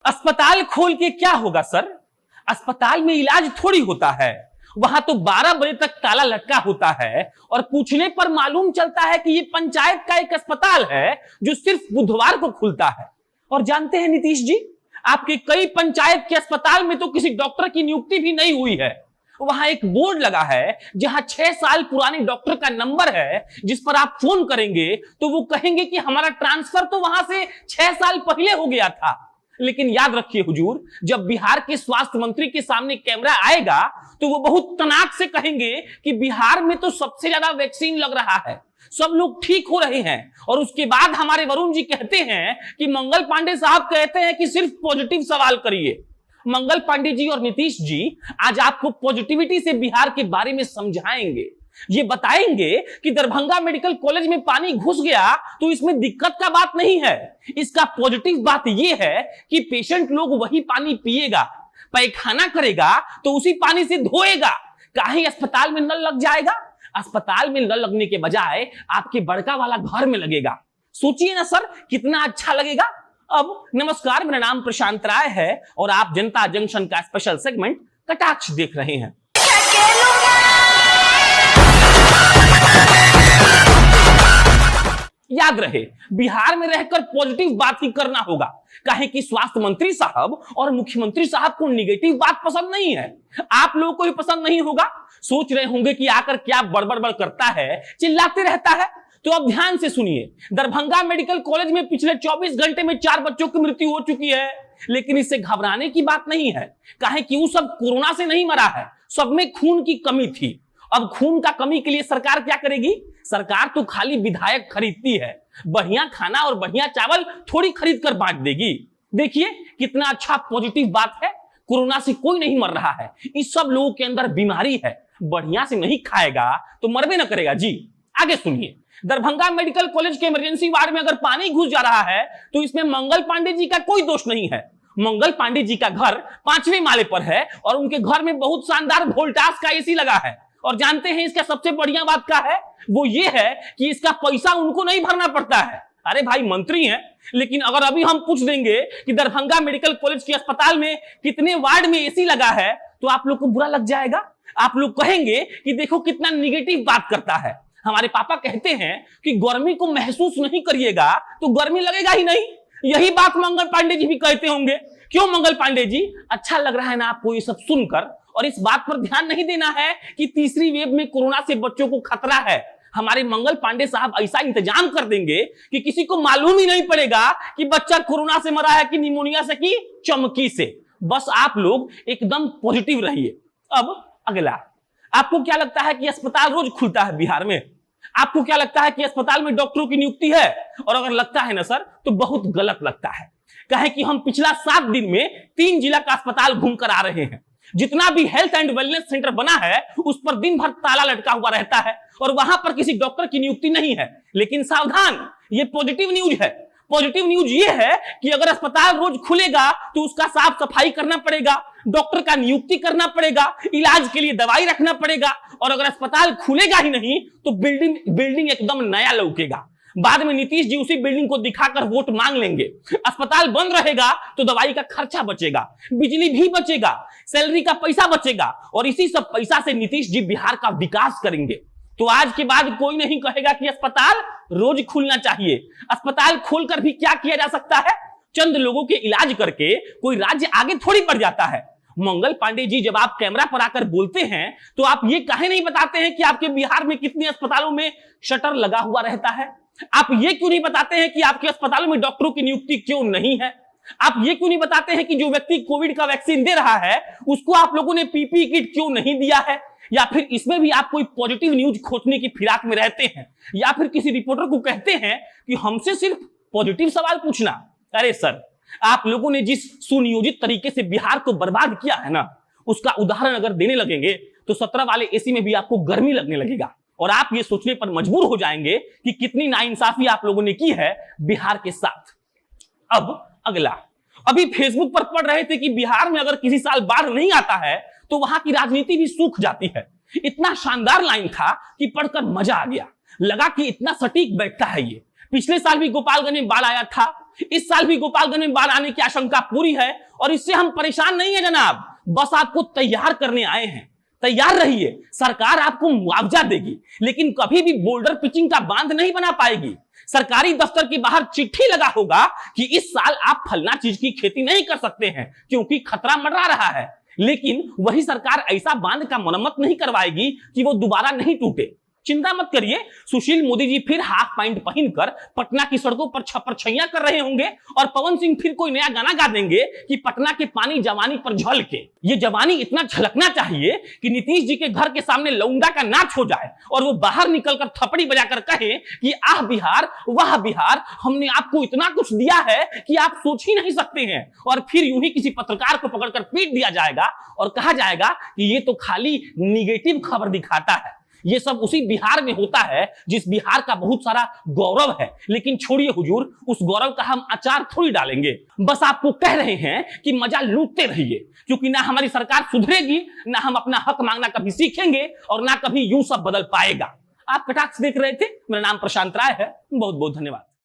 अस्पताल खोल के क्या होगा सर? अस्पताल में इलाज थोड़ी होता है। वहां तो 12 बजे तक ताला लटका होता है और पूछने पर मालूम चलता है कि ये पंचायत का एक अस्पताल है जो सिर्फ बुधवार को खुलता है। और जानते हैं नीतीश जी, आपके कई पंचायत के अस्पताल में तो किसी डॉक्टर की नियुक्ति भी नहीं हुई है। वहां एक बोर्ड लगा है जहां 6 साल पुराने डॉक्टर का नंबर है, जिस पर आप फोन करेंगे तो वो कहेंगे कि हमारा ट्रांसफर तो वहां से 6 साल पहले हो गया था। लेकिन याद रखिए हुजूर, जब बिहार के स्वास्थ्य मंत्री के सामने कैमरा आएगा तो वो बहुत तनाक से कहेंगे कि बिहार में तो सबसे ज्यादा वैक्सीन लग रहा है, सब लोग ठीक हो रहे हैं। और उसके बाद हमारे वरुण जी कहते हैं कि मंगल पांडे साहब कहते हैं कि सिर्फ पॉजिटिव सवाल करिए। मंगल पांडे जी और नीतीश जी आज आपको पॉजिटिविटी से बिहार के बारे में समझाएंगे। ये बताएंगे कि दरभंगा मेडिकल कॉलेज में पानी घुस गया तो इसमें दिक्कत का बात नहीं है। इसका पॉजिटिव बात यह है कि पेशेंट लोग वही पानी पिएगा, पैखाना करेगा तो उसी पानी से धोएगा। काहे अस्पताल में नल लग जाएगा? अस्पताल में नल लगने के बजाय आपके बड़का वाला घर में लगेगा। सोचिए ना सर, कितना अच्छा लगेगा। अब नमस्कार, मेरा नाम प्रशांत राय है और आप जनता जंक्शन का स्पेशल सेगमेंट कटाक्ष देख रहे हैं। याद रहे, बिहार में रहकर पॉजिटिव बात ही करना होगा। काहे कि स्वास्थ्य मंत्री साहब और मुख्यमंत्री साहब को निगेटिव बात पसंद नहीं है। आप लोगों को भी पसंद नहीं होगा। सोच रहे होंगे कि आकर क्या बड़बड़ करता है, चिल्लाते रहता है। तो अब ध्यान से सुनिए, दरभंगा मेडिकल कॉलेज में पिछले 24 घंटे में 4 बच्चों की मृत्यु हो चुकी है। लेकिन इससे घबराने की बात नहीं है। काहे कि वो सब कोरोना से नहीं मरा है, सब में खून की कमी थी। अब खून का कमी के लिए सरकार क्या करेगी? सरकार तो खाली विधायक खरीदती है, बढ़िया खाना और बढ़िया चावल थोड़ी खरीद कर बांट देगी। देखिए कितना अच्छा पॉजिटिव बात है। कोरोना से कोई नहीं मर रहा है, इस सब लोगों के अंदर बीमारी है। बढ़िया से नहीं खाएगा तो मरबे न करेगा जी। आगे सुनिए, दरभंगा मेडिकल कॉलेज के इमरजेंसी वार्ड में अगर पानी घुस जा रहा है तो इसमें मंगल पांडे जी का कोई दोष नहीं है। मंगल पांडे जी का घर 5वें माले पर है और उनके घर में बहुत शानदार वोल्टास का एसी लगा है। और जानते हैं इसका सबसे बढ़िया बात क्या है? वो ये है कि इसका पैसा उनको नहीं भरना पड़ता है। अरे भाई, मंत्री हैं। लेकिन अगर अभी हम पूछ देंगे कि दरभंगा मेडिकल कॉलेज के अस्पताल में कितने वार्ड में एसी लगा है तो आप लोग को बुरा लग जाएगा। आप लोग कहेंगे कि देखो कितना निगेटिव बात करता है। हमारे पापा कहते हैं कि गर्मी को महसूस नहीं करिएगा तो गर्मी लगेगा ही नहीं। यही बात मंगल पांडे जी भी कहते होंगे। क्यों मंगल पांडे जी? अच्छा लग रहा है ना आपको ये सब सुनकर? और इस बात पर ध्यान नहीं देना है कि तीसरी वेव में कोरोना से बच्चों को खतरा है। हमारे मंगल पांडे साहब ऐसा इंतजाम कर देंगे कि किसी को मालूम ही नहीं पड़ेगा कि बच्चा कोरोना से मरा है कि निमोनिया से कि चमकी से। बस आप लोग एकदम पॉजिटिव रहिए। अब अगला, आपको क्या लगता है कि अस्पताल रोज खुलता है बिहार में? आपको क्या लगता है कि अस्पताल में डॉक्टरों की नियुक्ति है? और अगर लगता है ना सर, तो बहुत गलत लगता है। कहे कि हम पिछला 7 दिन में 3 जिला का अस्पताल घूमकर आ रहे हैं। जितना भी हेल्थ एंड वेलनेस सेंटर बना है उस पर दिन भर ताला लटका हुआ रहता है और वहां पर किसी डॉक्टर की नियुक्ति नहीं है। लेकिन सावधान, ये पॉजिटिव न्यूज है। पॉजिटिव न्यूज ये है कि अगर अस्पताल रोज खुलेगा तो उसका साफ सफाई करना पड़ेगा, डॉक्टर का नियुक्ति करना पड़ेगा, इलाज के लिए दवाई रखना पड़ेगा। और अगर अस्पताल खुलेगा ही नहीं तो बिल्डिंग एकदम नया लौकेगा। बाद में नीतीश जी उसी बिल्डिंग को दिखाकर वोट मांग लेंगे। अस्पताल बंद रहेगा तो दवाई का खर्चा बचेगा, बिजली भी बचेगा, सैलरी का पैसा बचेगा और इसी सब पैसा से नीतीश जी बिहार का विकास करेंगे। तो आज के बाद कोई नहीं कहेगा कि अस्पताल रोज खुलना चाहिए। अस्पताल खोलकर भी क्या किया जा सकता है? चंद लोगों के इलाज करके कोई राज्य आगे थोड़ी बढ़ जाता है। मंगल पांडे जी, जब आप कैमरा पर आकर बोलते हैं तो आप ये काहे नहीं बताते हैं कि आपके बिहार में कितने अस्पतालों में शटर लगा हुआ रहता है? आप ये क्यों नहीं बताते हैं कि आपके अस्पतालों में डॉक्टरों की नियुक्ति क्यों नहीं है? आप ये क्यों नहीं बताते हैं कि जो व्यक्ति कोविड का वैक्सीन दे रहा है उसको आप लोगों ने पीपीई किट क्यों नहीं दिया है? या फिर इसमें भी आप कोई पॉजिटिव न्यूज खोजने की फिराक में रहते हैं? या फिर किसी रिपोर्टर को कहते हैं कि हमसे सिर्फ पॉजिटिव सवाल पूछना? अरे सर, आप लोगों ने जिस सुनियोजित तरीके से बिहार को बर्बाद किया है ना, उसका उदाहरण अगर देने लगेंगे तो 17 वाले एसी में भी आपको गर्मी लगने लगेगा और आप ये सोचने पर मजबूर हो जाएंगे कि कितनी नाइंसाफी आप लोगों ने की है बिहार के साथ। अब अगला, अभी फेसबुक पर पढ़ रहे थे कि बिहार में अगर किसी साल बाढ़ नहीं आता है तो वहां की राजनीति भी सूख जाती है। इतना शानदार लाइन था कि पढ़कर मजा आ गया। लगा कि इतना सटीक बैठता है ये। पिछले साल भी गोपालगंज में बाढ़ आया था, इस साल भी गोपालगंज में बाढ़ आने की आशंका पूरी है और इससे हम परेशान नहीं है जनाब, बस आपको तैयार करने आए हैं। तैयार रहिए, सरकार आपको मुआवजा देगी, लेकिन कभी भी बोल्डर पिचिंग का बांध नहीं बना पाएगी। सरकारी दफ्तर के बाहर चिट्ठी लगा होगा कि इस साल आप फलना चीज की खेती नहीं कर सकते हैं क्योंकि खतरा मंडरा रहा है, लेकिन वही सरकार ऐसा बांध का मरम्मत नहीं करवाएगी कि वो दोबारा नहीं टूटे। चिंता मत करिए, सुशील मोदी जी फिर हाफ पैंट पहनकर पटना की सड़कों पर छपरछैया कर रहे होंगे और पवन सिंह फिर कोई नया गाना गा देंगे कि पटना के पानी जवानी पर झलके। ये जवानी इतना झलकना चाहिए कि नीतीश जी के घर के सामने लौंडा का नाच हो जाए और वो बाहर निकलकर थपड़ी बजाकर कहे कि आह बिहार वाह बिहार, हमने आपको इतना कुछ दिया है कि आप सोच ही नहीं सकते हैं। और फिर यूं ही किसी पत्रकार को पकड़कर पीट दिया जाएगा और कहा जाएगा कि ये तो खाली निगेटिव खबर दिखाता है। ये सब उसी बिहार में होता है जिस बिहार का बहुत सारा गौरव है, लेकिन छोड़िए हुजूर, उस गौरव का हम अचार थोड़ी डालेंगे। बस आपको कह रहे हैं कि मजा लूटते रहिए, क्योंकि ना हमारी सरकार सुधरेगी, ना हम अपना हक मांगना कभी सीखेंगे और ना कभी यूं सब बदल पाएगा। आप कटाक्ष देख रहे थे, मेरा नाम प्रशांत राय है। बहुत बहुत धन्यवाद।